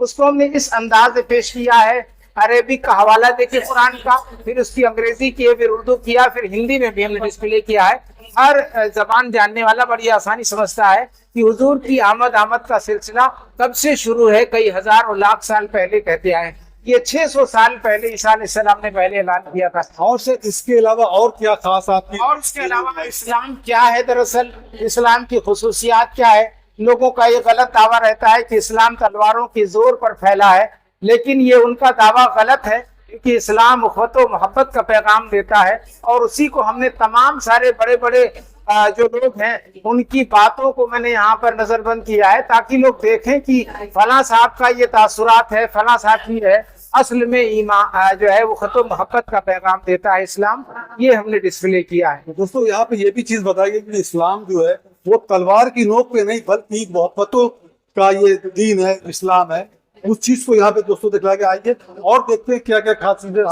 اس کو ہم نے اس انداز میں پیش کیا ہے. عربک کا حوالہ دیکھیں قرآن کا, پھر اس کی انگریزی کی ہے, پھر اردو کیا, پھر ہندی میں بھی ہم نے ڈسپلے کیا ہے. ہر زبان جاننے والا بڑی آسانی سمجھتا ہے کہ حضور کی آمد کا سلسلہ کب سے شروع ہے. کئی ہزار اور لاکھ سال پہلے کہتے آئے. یہ 600 سال پہلے عیسیٰ علیہ السلام نے پہلے اعلان کیا تھا. اور سے اس کے علاوہ اور کیا خاص آپ کی؟ اور اس کے علاوہ اسلام کیا ہے, دراصل اسلام کی خصوصیات کیا ہے. لوگوں کا یہ غلط دعویٰ رہتا ہے کہ اسلام تلواروں کی زور پر پھیلا ہے, لیکن یہ ان کا دعویٰ غلط ہے, کیونکہ اسلام اخوت و محبت کا پیغام دیتا ہے. اور اسی کو ہم نے تمام سارے بڑے بڑے جو لوگ ہیں ان کی باتوں کو میں نے یہاں پر نظر بند کیا ہے, تاکہ لوگ دیکھیں کہ فلاں صاحب کا یہ تاثرات ہے, فلاں صاحب کی ہے. اصل میں ایمان جو ہے وہ خط و محبت کا پیغام دیتا ہے اسلام. یہ ہم نے ڈسپلے کیا ہے. دوستوں یہاں پہ یہ بھی چیز بتائیے کہ اسلام جو ہے وہ تلوار کی نوک پہ نہیں بلکہ محبتوں کا یہ دین ہے, اسلام ہے. اس چیز کو یہاں پہ دوستوں دکھلا کے آئیے اور دیکھتے ہیں کیا کیا خاص چیزیں.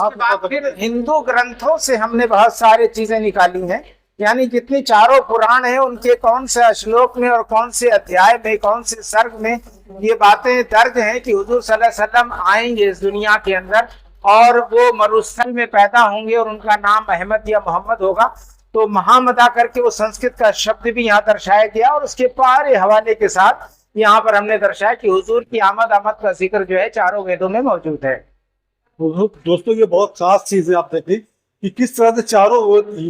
پھر ہندو گرنتھوں سے ہم نے بہت سارے چیزیں نکالی ہیں, یعنی جتنی چاروں قرآن ہیں ان کے کون سے اشلوک میں اور کون سے ادھیائے میں, کون سے سرگ میں یہ باتیں درج ہیں کہ حضور صلی اللہ علیہ وسلم آئیں گے اس دنیا کے اندر اور وہ مروستھل میں پیدا ہوں گے اور ان کا نام احمد یا محمد ہوگا. تو محمدہ کر کے وہ سنسکرت کا شبد بھی یہاں درشایا گیا, اور اس کے پارے حوالے کے ساتھ یہاں پر ہم نے درشایا کہ حضور کی آمد کا ذکر جو ہے چاروں ویدوں میں موجود ہے. دوستوں یہ بہت خاص چیز ہے, آپ دیکھیں کہ کس طرح سے چاروں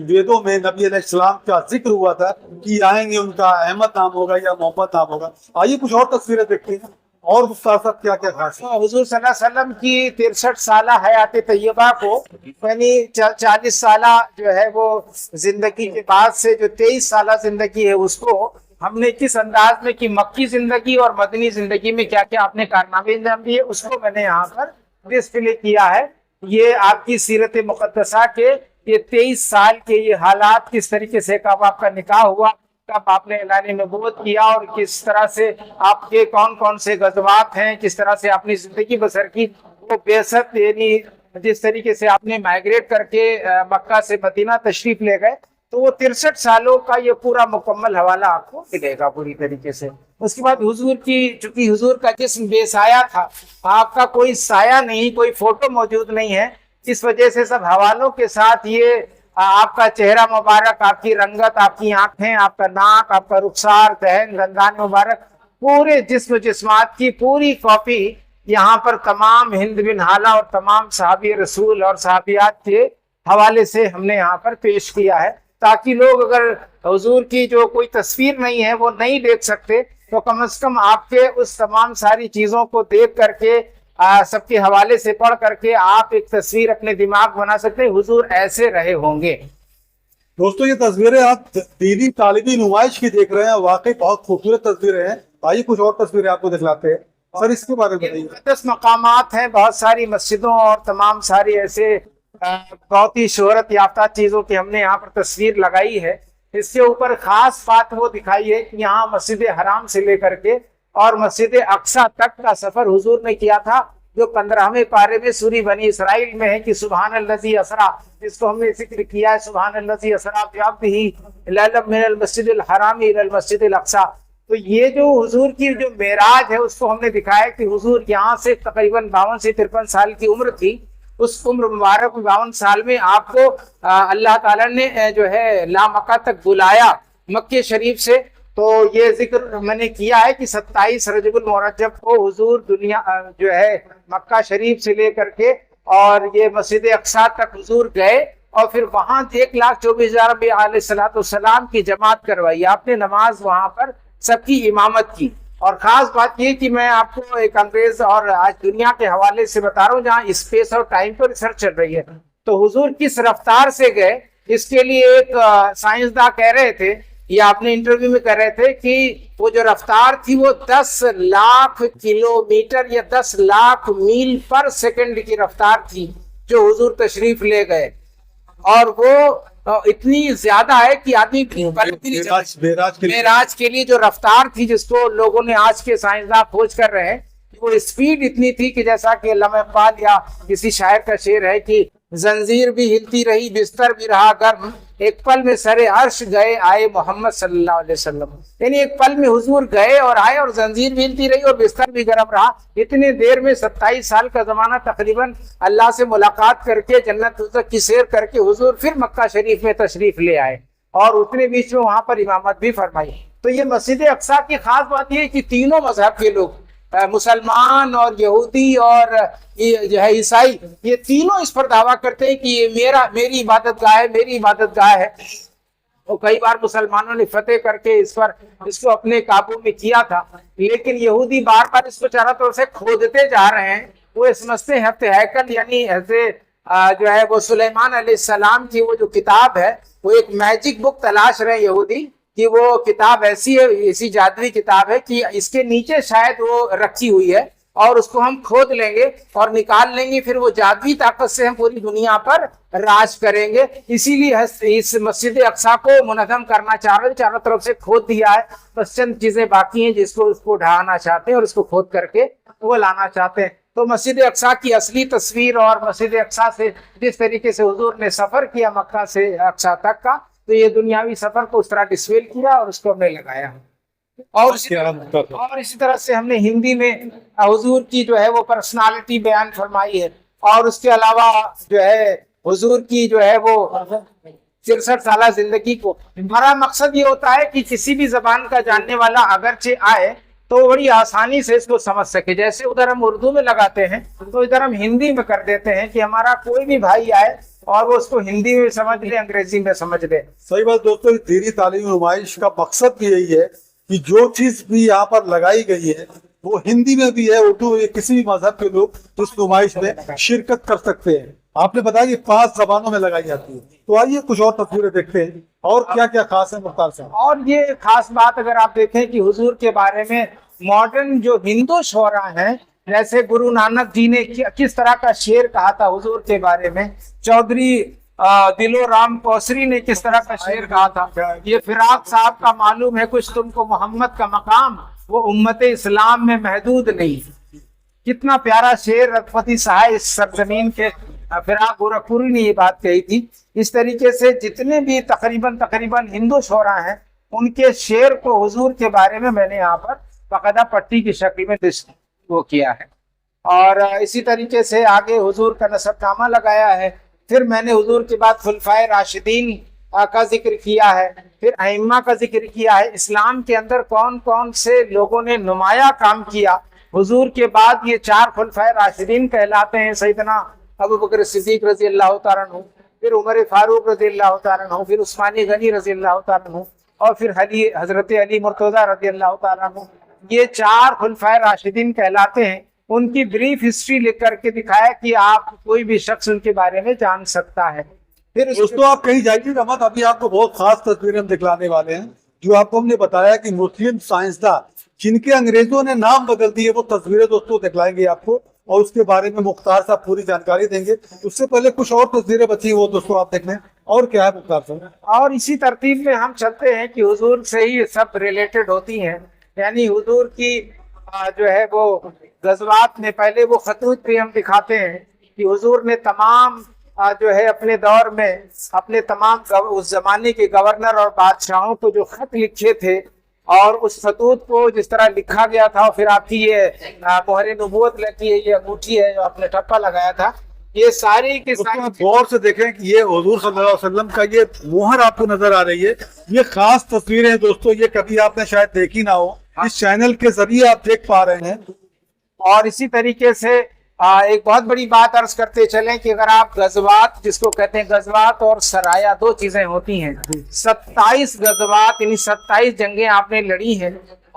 ویدوں میں نبی علیہ السلام کا ذکر ہوا تھا کہ آئیں گے, ان کا احمد نام ہوگا یا محمد نام ہوگا. آئیے کچھ اور تصویریں دیکھتے ہیں اور ساتھ کیا کیا خاص ہے. حضور صلی اللہ علیہ وسلم کی 63 سالہ حیات طیبہ کو, یعنی 40 سالہ جو ہے وہ زندگی کے بعد سے جو 23 سالہ زندگی ہے اس کو ہم نے کس انداز میں کہ مکی زندگی اور مدنی زندگی میں کیا کیا آپ نے کارنامے انجام دیے, اس کو میں نے یہاں پر ڈسپلے کیا ہے. یہ آپ کی سیرت مقدسہ کے یہ 23 سال کے یہ حالات, کس طریقے سے کب آپ کا نکاح ہوا, کب آپ نے اعلان نبوت کیا, اور کس طرح سے آپ کے کون کون سے غزوات ہیں, کس طرح سے اپنی زندگی بسر کی. وہ بعثت یعنی جس طریقے سے آپ نے مائگریٹ کر کے مکہ سے مدینہ تشریف لے گئے, تو وہ 63 سالوں کا یہ پورا مکمل حوالہ آپ کو ملے گا پوری طریقے سے. اس کے بعد حضور کی, چونکہ حضور کا جسم بے سایہ تھا, آپ کا کوئی سایہ نہیں, کوئی فوٹو موجود نہیں ہے, اس وجہ سے سب حوالوں کے ساتھ یہ آپ کا چہرہ مبارک, آپ کی رنگت, آپ کی آنکھیں, آپ کا ناک, آپ کا رخسار, دہن, دندان مبارک, پورے جسم جسمات کی پوری کاپی یہاں پر تمام ہند بن حالہ اور تمام صحابی رسول اور صحابیات کے حوالے سے ہم نے یہاں پر پیش کیا ہے, تاکہ لوگ اگر حضور کی جو کوئی تصویر نہیں ہے وہ نہیں دیکھ سکتے, تو کم از کم آپ کے اس تمام ساری چیزوں کو دیکھ کر کے سب کے حوالے سے پڑھ کر کے آپ ایک تصویر اپنے دماغ بنا سکتے ہیں حضور ایسے رہے ہوں گے. دوستوں یہ تصویریں آپ دینی تعلیمی نمائش کی دیکھ رہے ہیں, واقعی بہت خوبصورت تصویریں ہیں. آئیے کچھ اور تصویریں آپ کو دکھلاتے ہیں. سر اس کے بارے میں مقدس مقامات ہیں, بہت ساری مسجدوں اور تمام ساری ایسے بہت ہی شہرت یافتہ چیزوں کی ہم نے یہاں پر تصویر لگائی ہے. اس کے اوپر خاص بات وہ دکھائی ہے کہ یہاں مسجد حرام سے لے کر کے اور مسجد اقصی تک کا سفر حضور نے کیا تھا, جو 15ویں پارے میں سورہ بنی اسرائیل میں ہے کہ سبحان الذی اسرا, جس کو ہم نے ذکر کیا ہے, سبحان الذی اسرا بعبدہ لیلا من المسجد الحرام الی المسجد الاقصی. تو یہ جو حضور کی جو معراج ہے اس کو ہم نے دکھایا کہ حضور یہاں سے تقریباً 52 سے 53 سال کی عمر تھی. اس عمر مبارک 52 سال میں آپ کو اللہ تعالیٰ نے جو ہے لامکہ تک بلایا مکہ شریف سے. تو یہ ذکر میں نے کیا ہے کہ 27 رجب المرجب کو حضور دنیا جو ہے مکہ شریف سے لے کر کے اور یہ مسجد اقصی تک حضور گئے, اور پھر وہاں 1,24,000 انبیاء علیہ السلام کی جماعت کروائی. آپ نے نماز وہاں پر سب کی امامت کی. اور خاص بات یہ کہ میں آپ کو ایک انگریز اور آج دنیا کے حوالے سے بتا رہا ہوں جہاں اسپیس اور ٹائم پر ریسرچ چل رہی ہے, تو حضور کس رفتار سے گئے اس کے لیے ایک سائنسداں کہہ رہے تھے, یا اپنے انٹرویو میں کہہ رہے تھے کہ وہ جو رفتار تھی وہ 10 لاکھ کلومیٹر یا 10 لاکھ میل پر سیکنڈ کی رفتار تھی جو حضور تشریف لے گئے. اور وہ اتنی زیادہ ہے کہ آدمی معراج کے لیے جو رفتار تھی جس کو لوگوں نے آج کے سائنسداں کھوج کر رہے ہیں, وہ اسپیڈ اتنی تھی کہ جیسا کہ علامہ اقبال یا کسی شاعر کا شعر ہے کہ زنجیر بھی ہلتی رہی بستر بھی رہا گرم, ایک پل میں سر عرش گئے آئے محمد صلی اللہ علیہ وسلم، یعنی ایک پل میں حضور گئے اور آئے، اور زنجیر بھی ہلتی رہی اور بستر بھی گرم رہا۔ اتنے دیر میں 27 سال کا زمانہ تقریباً اللہ سے ملاقات کر کے جنت دوزخ کی سیر کر کے حضور پھر مکہ شریف میں تشریف لے آئے، اور اتنے بیچ میں وہاں پر امامت بھی فرمائی۔ تو یہ مسجد اقصیٰ کی خاص بات یہ ہے کہ تینوں مذہب کے لوگ، مسلمان اور یہودی اور جو ہے عیسائی، یہ تینوں اس پر دعویٰ کرتے ہیں کہ یہ میری عبادت گاہ ہے، میری عبادت گاہ ہے۔ اور کئی بار مسلمانوں نے فتح کر کے اس کو اپنے قابو میں کیا تھا، لیکن یہودی بار بار اس کو چاروں طرف سے کھودتے جا رہے ہیں۔ وہ سمجھتے ہیں ہیکل یعنی جو ہے وہ سلیمان علیہ السلام کی وہ جو کتاب ہے، وہ ایک میجک بک تلاش رہے ہیں یہودی کہ وہ کتاب ایسی ہے، ایسی جادوی کتاب ہے کہ اس کے نیچے شاید وہ رکھی ہوئی ہے، اور اس کو ہم کھود لیں گے اور نکال لیں گے، پھر وہ جادوی طاقت سے ہم پوری دنیا پر راج کریں گے۔ اسی لیے اس مسجد اقصیٰ کو منظم کرنا چاہ رہے ہیں، چاروں طرف سے کھود دیا ہے، بس چند چیزیں باقی ہیں جس کو اس کو ڈھانا چاہتے ہیں اور اس کو کھود کر کے وہ لانا چاہتے ہیں۔ تو مسجد اقصیٰ کی اصلی تصویر اور مسجد اقصیٰ سے جس طریقے سے حضور نے سفر کیا مکہ سے اقصیٰ تک کا، تو یہ دنیاوی سفر کو اس طرح ڈسپلے کیا اور اس کو ہم نے لگایا، اور اسی طرح سے ہم نے ہندی میں حضور کی جو ہے وہ پرسنالٹی بیان فرمائی ہے، اور اس کے علاوہ جو ہے حضور کی جو ہے وہ 63 سالہ زندگی کو، ہمارا مقصد یہ ہوتا ہے کہ کسی بھی زبان کا جاننے والا اگرچہ آئے تو بڑی آسانی سے اس کو سمجھ سکے۔ جیسے ادھر ہم اردو میں لگاتے ہیں تو ادھر ہم ہندی میں کر دیتے ہیں کہ ہمارا کوئی بھی بھائی آئے اور وہ اس کو ہندی میں سمجھ لے، انگریزی میں سمجھ لے۔ صحیح بات دوستوں، دینی تعلیمی نمائش کا مقصد بھی یہی ہے کہ جو چیز بھی یہاں پر لگائی گئی ہے وہ ہندی میں بھی ہے، اردو میں، کسی بھی مذہب کے لوگ اس نمائش میں شرکت کر سکتے ہیں۔ آپ نے بتایا کہ 5 زبانوں میں لگائی جاتی ہے، تو آئیے کچھ اور تصویریں دیکھتے ہیں اور کیا کیا خاص ہے مختار صاحب۔ اور یہ خاص بات اگر آپ دیکھیں کہ حضور کے بارے میں ماڈرن جو ہندو شعراء ہیں، جیسے گرو نانک جی نے کس طرح کا شعر کہا تھا حضور کے بارے میں، چودھری دلو رام کوسری نے کس طرح کا شعر کہا تھا، یہ فراق صاحب کا معلوم ہے کچھ تم کو محمد کا مقام، وہ امت اسلام میں محدود نہیں۔ کتنا پیارا شعر رغبتی صاحب اس سرزمین کے فراق گورکھپوری نے یہ بات کہی تھی۔ اس طریقے سے جتنے بھی تقریباً ہندو شعراء ہیں، ان کے شعر کو حضور کے بارے میں میں نے یہاں پر باقاعدہ پٹی کی شکل میں وہ کیا ہے، اور اسی طریقے سے آگے حضور کا نسب نامہ لگایا ہے۔ پھر میں نے حضور کے بعد خلفائے راشدین کا ذکر کیا ہے، پھر ائمہ کا ذکر کیا ہے، اسلام کے اندر کون کون سے لوگوں نے نمایاں کام کیا۔ حضور کے بعد یہ 4 خلفائے راشدین کہلاتے ہیں، سیدنا ابوبکر صدیق رضی اللہ تعالیٰ عنہ، پھر عمر فاروق رضی اللہ تعالیٰ عنہ، پھر عثمان غنی رضی اللہ تعالیٰ عنہ، اور پھر حضرت علی مرتضیٰ رضی اللہ تعالیٰ عنہ۔ یہ 4 خلفائے راشدین کہلاتے ہیں۔ ان کی بریف ہسٹری لکھ کر کے دکھایا کہ آپ کوئی بھی شخص ان کے بارے میں جان سکتا ہے۔ پھر دوستوں آپ کہیں جائیے گا مت، ابھی آپ کو بہت خاص تصویریں ہم دکھلانے والے ہیں، جو آپ کو ہم نے بتایا کہ مسلم سائنسداں جن کے انگریزوں نے نام بدل دیے، وہ تصویریں دوستوں دکھلائیں گے آپ کو، اور اس کے بارے میں مختار صاحب پوری جانکاری دیں گے۔ اس سے پہلے کچھ اور تصویریں بچی ہیں، وہ دوستوں آپ دیکھ لیں۔ اور کیا ہے مختار صاحب؟ اور اسی ترتیب میں ہم چلتے ہیں کہ حضور سے ہی سب ریلیٹڈ ہوتی ہیں، یعنی حضور کی جو ہے وہ غزوات میں پہلے وہ خطوط بھی ہم دکھاتے ہیں کہ حضور نے تمام جو ہے اپنے دور میں اپنے تمام اس زمانے کے گورنر اور بادشاہوں کو جو خط لکھے تھے، اور اس خطوط کو جس طرح لکھا گیا تھا، پھر آپ کی یہ مہر نبوت لگی ہے، یہ انگوٹھی ہے جو آپ نے ٹھپا لگایا تھا، یہ ساری کی ساری غور سے دیکھیں کہ یہ حضور صلی اللہ علیہ وسلم کا یہ مہر آپ کو نظر آ رہی ہے۔ یہ خاص تصویریں ہیں دوستوں، یہ کبھی آپ نے شاید دیکھی نہ ہو، اس چینل کے ذریعے آپ دیکھ پا رہے ہیں۔ اور اسی طریقے سے ایک بہت بڑی بات عرض کرتے چلیں کہ اگر آپ غزوات، جس کو کہتے ہیں غزوات اور سرایا، 2 چیزیں ہوتی ہیں۔ 27 غزوات یعنی 27 جنگیں آپ نے لڑی ہیں،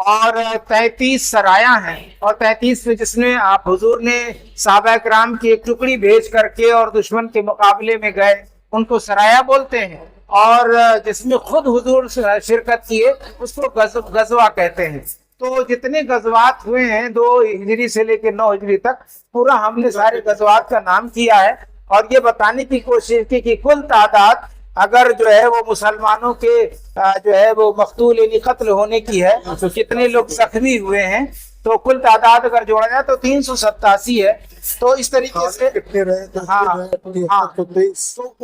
اور 33 سرایا ہیں، اور 33 میں جس میں آپ حضور نے صحابہ کرام کی ایک ٹکڑی بھیج کر کے اور دشمن کے مقابلے میں گئے، ان کو سرایا بولتے ہیں، اور جس میں خود حضور شرکت کیے اس کو غزوہ کہتے ہیں۔ تو جتنے غزوات ہوئے ہیں 2 ہجری سے لے کے 9 ہجری تک، پورا ہم نے سارے غزوات کا نام کیا ہے، اور یہ بتانے کی کوشش کی کہ کل تعداد اگر جو ہے وہ مسلمانوں کے جو ہے وہ مقتول یعنی قتل ہونے کی ہے تو کتنے لوگ زخمی ہوئے ہیں، تو کل تعداد اگر جوڑا جائے تو 387 ہے. تو اس طریقے سے کتنے رہے؟ ہاں تو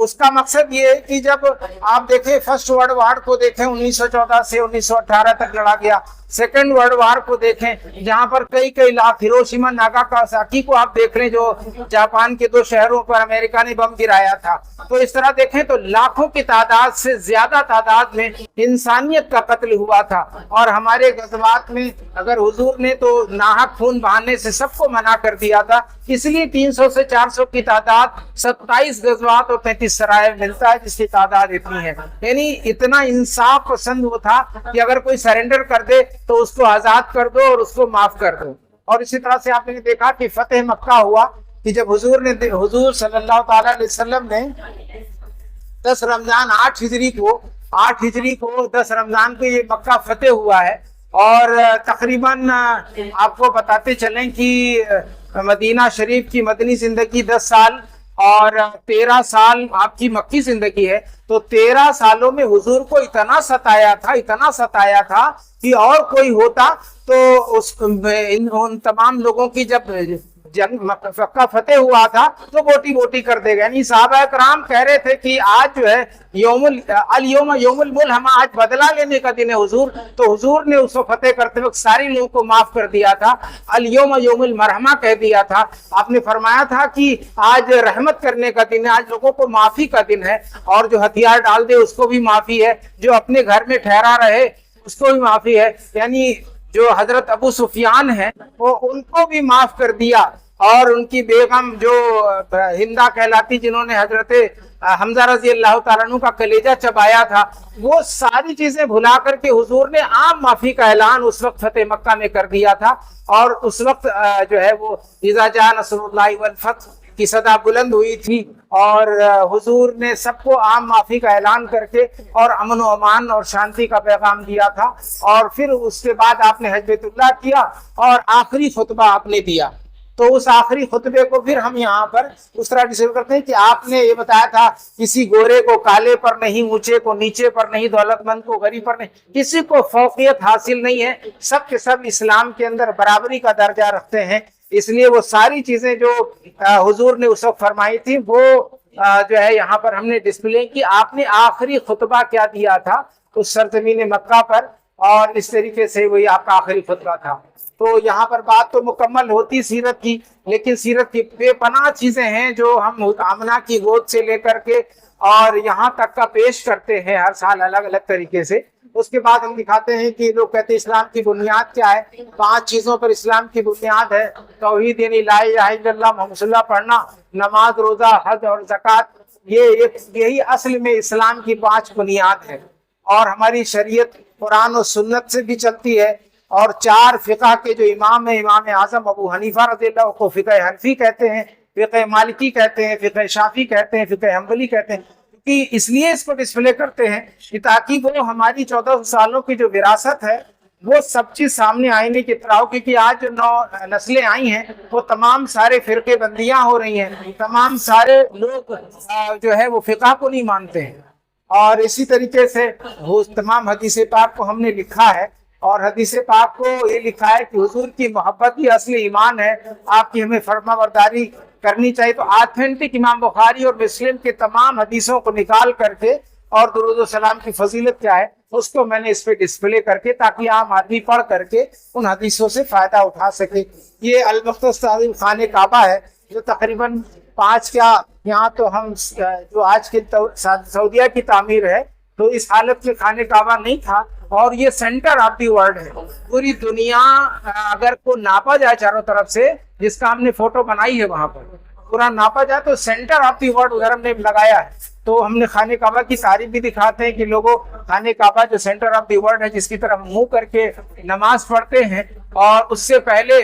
اس کا مقصد یہ ہے کہ جب آپ دیکھیں فرسٹ ورلڈ وار کو دیکھیں 1914 سے 1918 تک لڑا گیا. سیکنڈ ورلڈ وار کو دیکھیں جہاں پر کئی لاکھ، ہیروشیما ناگاساکی کو آپ دیکھ لیں جو جاپان کے 2 شہروں پر امریکہ نے بم گرایا تھا. تو اس طرح دیکھیں تو لاکھوں کی تعداد سے زیادہ تعداد میں انسانیت کا قتل ہوا تھا. اور ہمارے غزوات میں اگر حضور نے تو ناحق خون بہانے سے سب کو منع کر دیا تھا، اس لیے 300 سے 400 کی تعداد 27 غزوات اور 35 سرائے ملتا ہے جس کی تعداد اتنی ہے. یعنی اتنا انصاف پسند وہ تھا کہ اگر کوئی سرنڈر کر دے تو اس کو آزاد کر دو اور اس کو معاف کر دو. اور اسی طرح سے آپ نے دیکھا کہ فتح مکہ ہوا کہ جب حضور صلی اللہ تعالی علیہ وسلم نے 10 رمضان 8 ہجری کو 10 رمضان کو یہ مکہ فتح ہوا ہے. اور تقریباً آپ کو بتاتے چلیں کہ مدینہ شریف کی مدنی زندگی 10 سال اور 13 سال آپ کی مکی زندگی ہے. تو 13 سالوں میں حضور کو اتنا ستایا تھا کہ اور کوئی ہوتا تو ان تمام لوگوں کی جب جنگ مکہ فتح ہوا تھا تو بوٹی کر دے گا. یعنی صحابہ کرام کہہ رہے تھے کہ آج جو ہے یوم الملحمہ، آج بدلہ لینے کا دن ہے حضور. تو حضور نے اس کو فتح کرتے وقت ساری لوگوں کو معاف کر دیا تھا، الیوم یوم المرحمہ کہہ دیا تھا. آپ نے فرمایا تھا کہ آج رحمت کرنے کا دن ہے، آج لوگوں کو معافی کا دن ہے، اور جو ہتھیار ڈال دے اس کو بھی معافی ہے، جو اپنے گھر میں ٹھہرا رہے اس کو بھی معافی ہے. یعنی جو حضرت ابو سفیان ہیں وہ ان کو بھی معاف کر دیا، اور ان کی بیگم جو ہندا کہلاتی جنہوں نے حضرت حمزہ رضی اللہ تعالیٰ عنہ کا کلیجہ چبایا تھا، وہ ساری چیزیں بھلا کر کے حضور نے عام معافی کا اعلان اس وقت فتح مکہ میں کر دیا تھا. اور اس وقت جو ہے وہ اذا جاء نصر اللہ والفتح کی صدا بلند ہوئی تھی، اور حضور نے سب کو عام معافی کا اعلان کر کے اور امن و امان اور شانتی کا پیغام دیا تھا. اور پھر اس کے بعد آپ نے حج بیت اللہ کیا اور آخری خطبہ آپ نے دیا. تو اس آخری خطبے کو پھر ہم یہاں پر اس طرح ڈسکس کرتے ہیں کہ آپ نے یہ بتایا تھا کسی گورے کو کالے پر نہیں، اونچے کو نیچے پر نہیں، دولت مند کو غریب پر نہیں، کسی کو فوقیت حاصل نہیں ہے، سب کے سب اسلام کے اندر برابری کا درجہ رکھتے ہیں. اس لیے وہ ساری چیزیں جو حضور نے اس وقت فرمائی تھی وہ جو ہے یہاں پر ہم نے ڈسپلے کی. آپ نے آخری خطبہ کیا دیا تھا اس سرزمین مکہ پر، اور اس طریقے سے وہی آپ کا آخری خطبہ تھا. تو یہاں پر بات تو مکمل ہوتی سیرت کی، لیکن سیرت کی بے پناہ چیزیں ہیں جو ہم آمنہ کی گود سے لے کر کے اور یہاں تک کا پیش کرتے ہیں ہر سال الگ الگ طریقے سے. اس کے بعد ہم دکھاتے ہیں کہ لوگ کہتے ہیں اسلام کی بنیاد کیا ہے. 5 چیزوں پر اسلام کی بنیاد ہے. توحید یعنی لا الہ الا اللہ محمد صلی اللہ پڑھنا، نماز، روزہ، حج اور زکوٰۃ. یہی اصل میں اسلام کی 5 بنیاد ہے. اور ہماری شریعت قرآن و سنت سے بھی چلتی ہے. اور 4 فقہ کے جو امام ہیں، امام اعظم ابو حنیفہ رضی اللہ کو فقہ حنفی کہتے ہیں، فقہ مالکی کہتے ہیں، فقہ شافعی کہتے ہیں، فقہ حنبلی کہتے ہیں. کہ اس لیے اس کو ڈسپلے کرتے ہیں کہ تاکہ وہ ہماری 1400 سالوں کی جو وراثت ہے وہ سب چیز سامنے آئینے کی طرح ہو. کیونکہ آج جو 9 نسلیں آئی ہیں وہ تمام سارے فرقے بندیاں ہو رہی ہیں، تمام سارے لوگ جو ہے وہ فقہ کو نہیں مانتے ہیں. اور اسی طریقے سے تمام حدیث پاک کو ہم نے لکھا ہے، اور حدیث پاک کو یہ لکھا ہے کہ حضور کی محبت ہی اصل ایمان ہے، آپ کی ہمیں فرما برداری کرنی چاہیے. تو آتھینٹک امام بخاری اور مسلم کے تمام حدیثوں کو نکال کر کے اور درود و سلام کی فضیلت کیا ہے اس کو میں نے اس پہ ڈسپلے کر کے تاکہ عام آدمی پڑھ کر کے ان حدیثوں سے فائدہ اٹھا سکے. یہ المختص تعظیم خانہ کعبہ ہے جو تقریباً 5 کیا یہاں تو ہم جو آج کے سعودیہ کی تعمیر ہے تو اس حالت میں خانہ کعبہ نہیں تھا. اور یہ سینٹر آف دی ورلڈ ہے. پوری دنیا اگر کو ناپا جائے چاروں طرف سے، جس کا ہم نے فوٹو بنائی ہے وہاں پر پورا ناپا جائے تو سینٹر آف دی ورلڈ ادھر ہم نے لگایا ہے. تو ہم نے خانہ کعبہ کی تعریف بھی دکھاتے ہیں کہ لوگوں خانہ کعبہ جو سینٹر آف دی ورلڈ ہے جس کی طرف منہ کر کے نماز پڑھتے ہیں، اور اس سے پہلے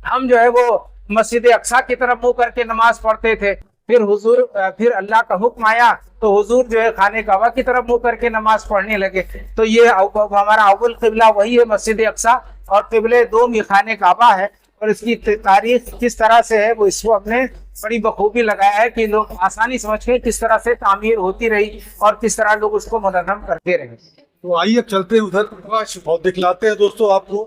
ہم جو ہے وہ مسجد اقصیٰ کی طرف منہ کر کے نماز پڑھتے تھے. پھر اللہ کا حکم آیا تو حضور جو ہے خانہ کعبہ کی طرف منہ کر کے نماز پڑھنے لگے. تو یہ ہمارا اول قبلہ وہی ہے مسجد اقصیٰ، اور قبلے 2 میں خانہ کعبہ ہے. اور اس کی تاریخ کس طرح سے ہے وہ اس کو ہم نے بڑی بخوبی لگایا ہے کہ لوگ آسانی سمجھ کے کس طرح سے تعمیر ہوتی رہی اور کس طرح لوگ اس کو منظم کرتے رہے. تو آئیے چلتے ہیں ادھر اور دکھلاتے ہیں دوستوں آپ کو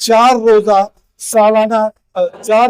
4